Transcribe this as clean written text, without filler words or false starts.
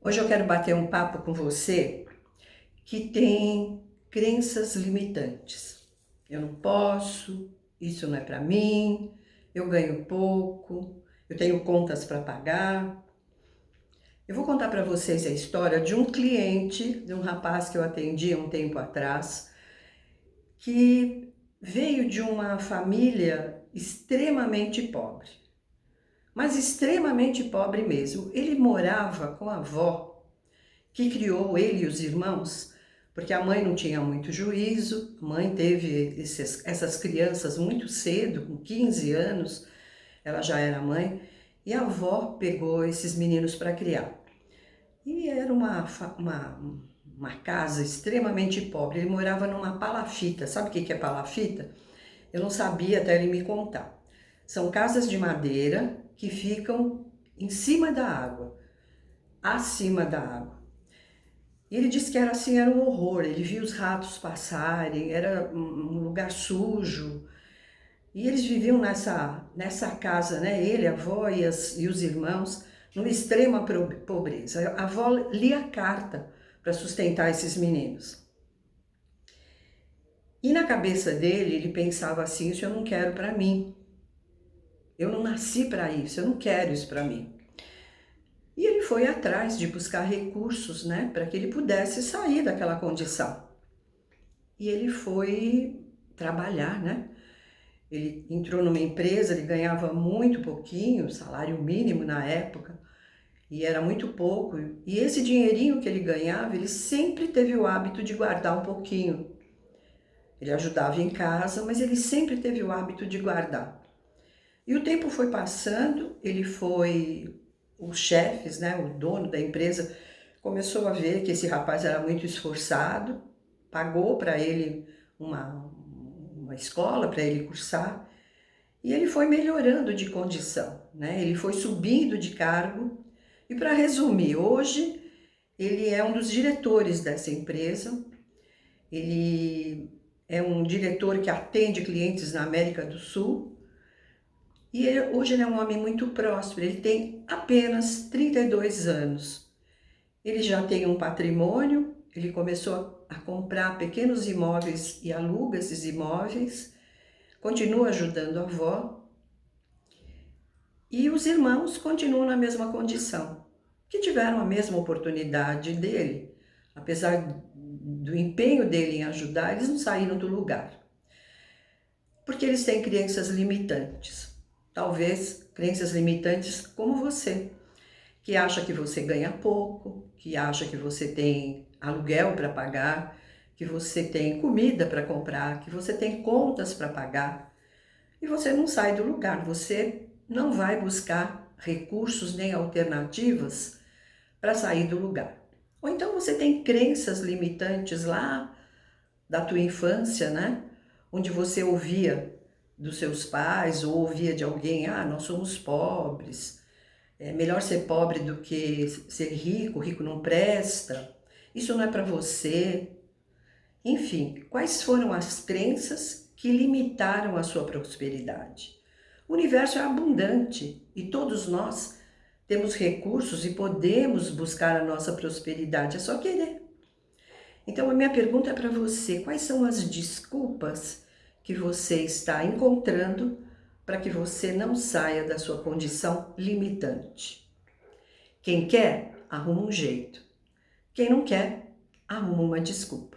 Hoje eu quero bater um papo com você que tem crenças limitantes. Eu não posso, isso não é para mim, eu ganho pouco, eu tenho contas para pagar. Eu vou contar para vocês a história de um cliente, de um rapaz que eu atendi há um tempo atrás, que veio de uma família extremamente pobre, mas extremamente pobre mesmo. Ele morava com a avó que criou ele e os irmãos, porque a mãe não tinha muito juízo, a mãe teve essas crianças muito cedo, com 15 anos, ela já era mãe, e a avó pegou esses meninos para criar. E era uma casa extremamente pobre, ele morava numa palafita. Sabe o que é palafita? Eu não sabia até ele me contar. São casas de madeira que ficam em cima da água, acima da água. E ele disse que era assim, era um horror. Ele via os ratos passarem, era um lugar sujo. E eles viviam nessa casa, né? Ele, a avó e os irmãos, numa extrema pobreza. A avó lia carta para sustentar esses meninos. E na cabeça dele, ele pensava assim: isso eu não quero para mim. Eu não nasci para isso, eu não quero isso para mim. E ele foi atrás de buscar recursos, né, para que ele pudesse sair daquela condição. E ele foi trabalhar, né? Ele entrou numa empresa, ele ganhava muito pouquinho, salário mínimo na época, e era muito pouco. E esse dinheirinho que ele ganhava, ele sempre teve o hábito de guardar um pouquinho. Ele ajudava em casa, mas ele sempre teve o hábito de guardar. E o tempo foi passando, os chefes, né, o dono da empresa, começou a ver que esse rapaz era muito esforçado, pagou para ele uma escola para ele cursar, e ele foi melhorando de condição, né? Ele foi subindo de cargo. E para resumir, hoje ele é um dos diretores dessa empresa. Ele é um diretor que atende clientes na América do Sul. E hoje ele é um homem muito próspero. Ele tem apenas 32 anos. Ele já tem um patrimônio. Ele começou a comprar pequenos imóveis e aluga esses imóveis. Continua ajudando a avó. E os irmãos continuam na mesma condição, que tiveram a mesma oportunidade dele. Apesar do empenho dele em ajudar, eles não saíram do lugar. Porque eles têm crenças limitantes. Talvez crenças limitantes como você, que acha que você ganha pouco, que acha que você tem aluguel para pagar, que você tem comida para comprar, que você tem contas para pagar. E você não sai do lugar, você não vai buscar recursos nem alternativas para sair do lugar. Ou então você tem crenças limitantes lá da tua infância, né? Onde você ouvia dos seus pais ou ouvia de alguém: ah, nós somos pobres, é melhor ser pobre do que ser rico, rico não presta, isso não é para você. Enfim, quais foram as crenças que limitaram a sua prosperidade? O universo é abundante e todos nós temos recursos e podemos buscar a nossa prosperidade, é só querer. Então, a minha pergunta é para você: quais são as desculpas que você está encontrando para que você não saia da sua condição limitante? Quem quer, arruma um jeito. Quem não quer, arruma uma desculpa.